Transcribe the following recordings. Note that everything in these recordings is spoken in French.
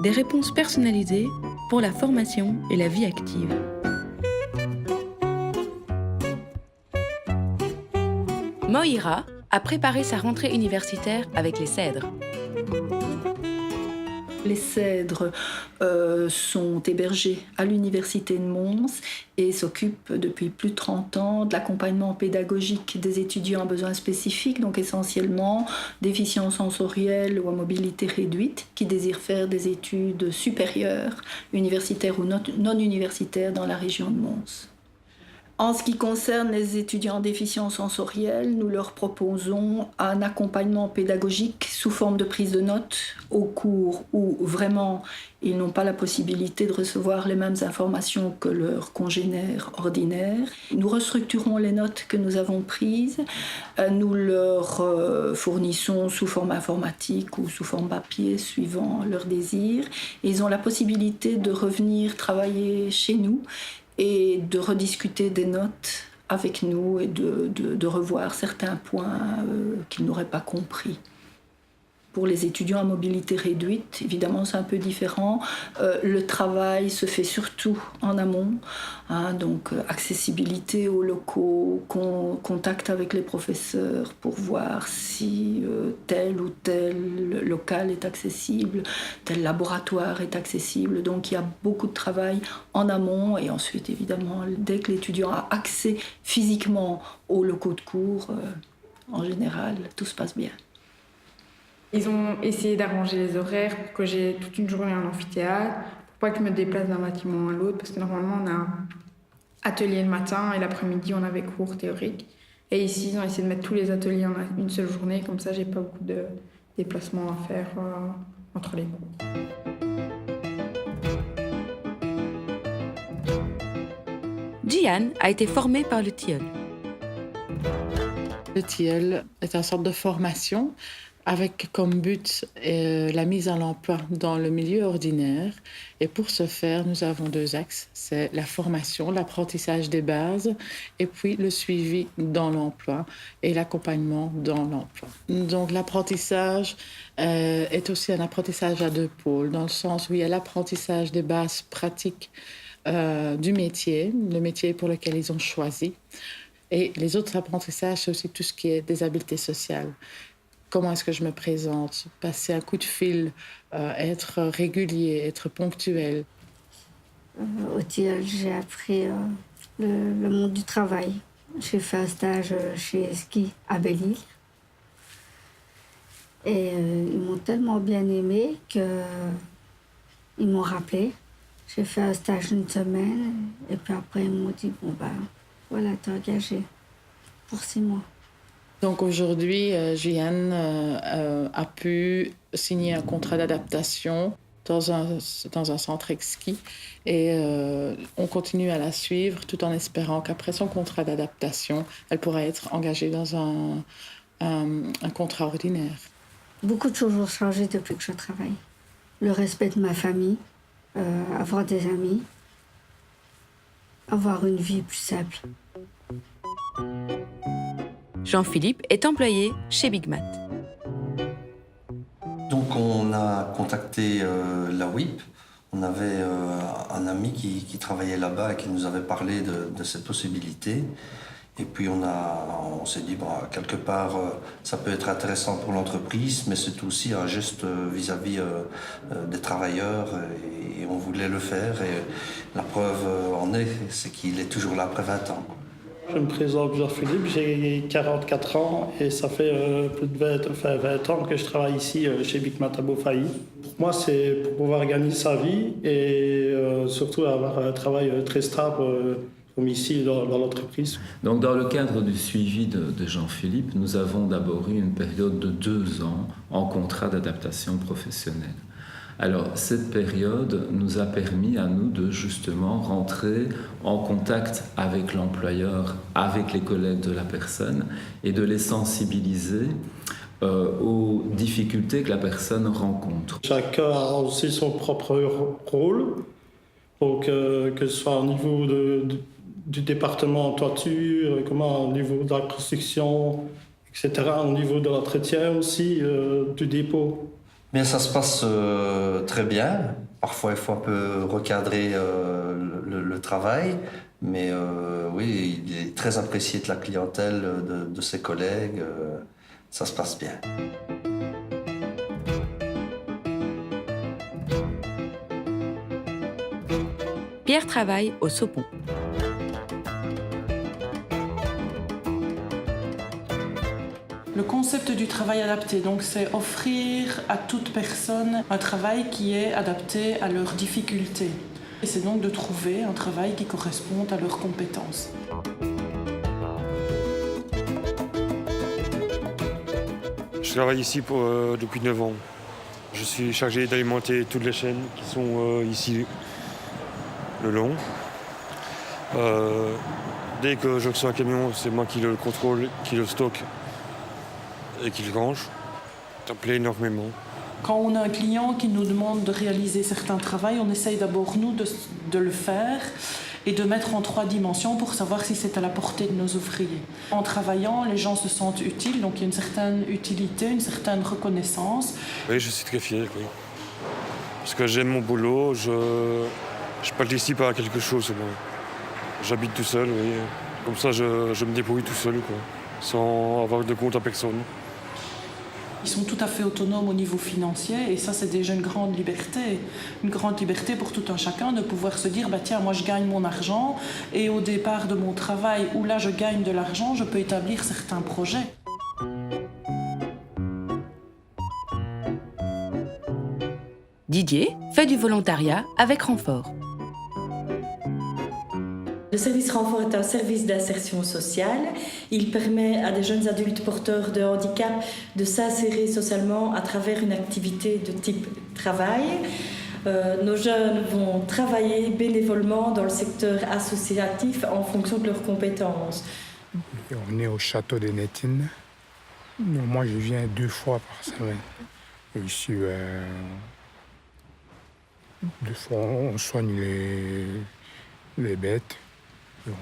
des réponses personnalisées pour la formation et la vie active. Moira a préparé sa rentrée universitaire avec les Cèdres. Les Cèdres sont hébergés à l'Université de Mons et s'occupent depuis plus de 30 ans de l'accompagnement pédagogique des étudiants à besoins spécifiques, donc essentiellement déficients sensoriels ou à mobilité réduite, qui désirent faire des études supérieures, universitaires ou non universitaires dans la région de Mons. En ce qui concerne les étudiants en déficience sensorielle, nous leur proposons un accompagnement pédagogique sous forme de prise de notes au cours où vraiment ils n'ont pas la possibilité de recevoir les mêmes informations que leurs congénères ordinaires. Nous restructurons les notes que nous avons prises, nous leur fournissons sous forme informatique ou sous forme papier suivant leurs désirs. Et ils ont la possibilité de revenir travailler chez nous et de rediscuter des notes avec nous et de revoir certains points qu'ils n'auraient pas compris. Pour les étudiants à mobilité réduite, évidemment, c'est un peu différent. Le travail se fait surtout en amont, donc accessibilité aux locaux, contact avec les professeurs pour voir si tel ou tel local est accessible, tel laboratoire est accessible. Donc il y a beaucoup de travail en amont et ensuite, évidemment, dès que l'étudiant a accès physiquement aux locaux de cours, en général, tout se passe bien. Ils ont essayé d'arranger les horaires pour que j'ai toute une journée en amphithéâtre, pour pas que je me déplace d'un bâtiment à l'autre, parce que normalement on a un atelier le matin et l'après-midi on avait cours théoriques. Et ici ils ont essayé de mettre tous les ateliers en une seule journée, comme ça j'ai pas beaucoup de déplacements à faire entre les cours. Jian a été formée par le tilleul. Le tilleul est une sorte de formation avec comme but la mise à l'emploi dans le milieu ordinaire. Et pour ce faire, nous avons deux axes. C'est la formation, l'apprentissage des bases, et puis le suivi dans l'emploi et l'accompagnement dans l'emploi. Donc l'apprentissage est aussi un apprentissage à deux pôles, dans le sens où il y a l'apprentissage des bases pratiques du métier, le métier pour lequel ils ont choisi. Et les autres apprentissages, c'est aussi tout ce qui est des habiletés sociales. Comment est-ce que je me présente? Passer un coup de fil, être régulier, être ponctuel. Au tilleul, j'ai appris le monde du travail. J'ai fait un stage chez Ski à Belle-Île. Et ils m'ont tellement bien aimé qu'ils m'ont rappelé. J'ai fait un stage une semaine et puis après ils m'ont dit bon ben voilà, t'es engagé pour 6 mois. Donc aujourd'hui, Jian a pu signer un contrat d'adaptation dans un centre exquis et on continue à la suivre tout en espérant qu'après son contrat d'adaptation, elle pourra être engagée dans un contrat ordinaire. Beaucoup de choses ont changé depuis que je travaille. Le respect de ma famille, avoir des amis, avoir une vie plus simple. Jean-Philippe est employé chez Big Mat. Donc on a contacté la WIP. On avait un ami qui travaillait là-bas et qui nous avait parlé de cette possibilité. Et puis on s'est dit, quelque part, ça peut être intéressant pour l'entreprise, mais c'est aussi un geste vis-à-vis des travailleurs et on voulait le faire. Et la preuve en est, c'est qu'il est toujours là après 20 ans. Je me présente Jean-Philippe, j'ai 44 ans et ça fait plus de 20 ans que je travaille ici chez Big Mat à Beaufailly. Pour moi, c'est pour pouvoir gagner sa vie et surtout avoir un travail très stable comme ici dans l'entreprise. Donc dans le cadre du suivi de Jean-Philippe, nous avons d'abord eu une période de 2 ans en contrat d'adaptation professionnelle. Alors, cette période nous a permis à nous de justement rentrer en contact avec l'employeur, avec les collègues de la personne et de les sensibiliser aux difficultés que la personne rencontre. Chacun a aussi son propre rôle, donc, que ce soit au niveau du département en toiture, au niveau de la construction, etc., au niveau de l'entretien aussi, du dépôt. Bien, ça se passe très bien. Parfois, il faut un peu recadrer le travail, mais oui, il est très apprécié de la clientèle, de ses collègues. Ça se passe bien. Pierre travaille au Sopon. Le concept du travail adapté, donc, c'est offrir à toute personne un travail qui est adapté à leurs difficultés. Et c'est donc de trouver un travail qui corresponde à leurs compétences. Je travaille ici depuis 9 ans. Je suis chargé d'alimenter toutes les chaînes qui sont ici le long. Dès que je reçois un camion, c'est moi qui le contrôle, qui le stocke et qui le range. Ça me plaît énormément. Quand on a un client qui nous demande de réaliser certains travaux, on essaye d'abord, nous, de le faire et de mettre en 3 dimensions pour savoir si c'est à la portée de nos ouvriers. En travaillant, les gens se sentent utiles, donc il y a une certaine utilité, une certaine reconnaissance. Oui, je suis très fier, oui. Parce que j'aime mon boulot, je participe à quelque chose. Moi. J'habite tout seul, oui. Comme ça, je me débrouille tout seul, quoi, sans avoir de compte à personne. Ils sont tout à fait autonomes au niveau financier et ça, c'est déjà une grande liberté. Une grande liberté pour tout un chacun de pouvoir se dire « tiens, moi je gagne mon argent et au départ de mon travail où là je gagne de l'argent, je peux établir certains projets. » Didier fait du volontariat avec Renfort. Le service Renfort est un service d'insertion sociale. Il permet à des jeunes adultes porteurs de handicap de s'insérer socialement à travers une activité de type travail. Nos jeunes vont travailler bénévolement dans le secteur associatif en fonction de leurs compétences. On est au château de Nettine. Moi, je viens 2 fois par semaine. Et ici, 2 fois, on soigne les bêtes. On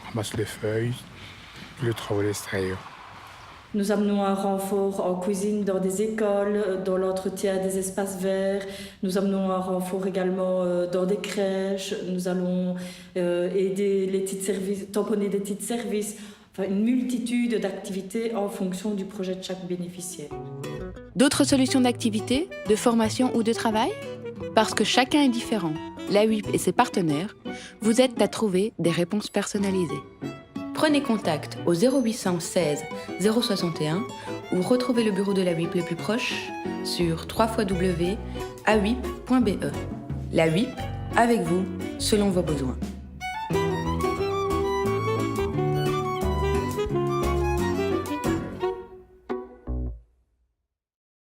ramasse les feuilles, le travail extérieur. Nous amenons un renfort en cuisine dans des écoles, dans l'entretien des espaces verts. Nous amenons un renfort également dans des crèches. Nous allons aider les titres services, tamponner des titres services. Enfin, une multitude d'activités en fonction du projet de chaque bénéficiaire. D'autres solutions d'activité, de formation ou de travail ? Parce que chacun est différent, la WIP et ses partenaires vous aident à trouver des réponses personnalisées. Prenez contact au 0816 061 ou retrouvez le bureau de la WIP le plus proche sur www.awip.be. La WIP, avec vous, selon vos besoins.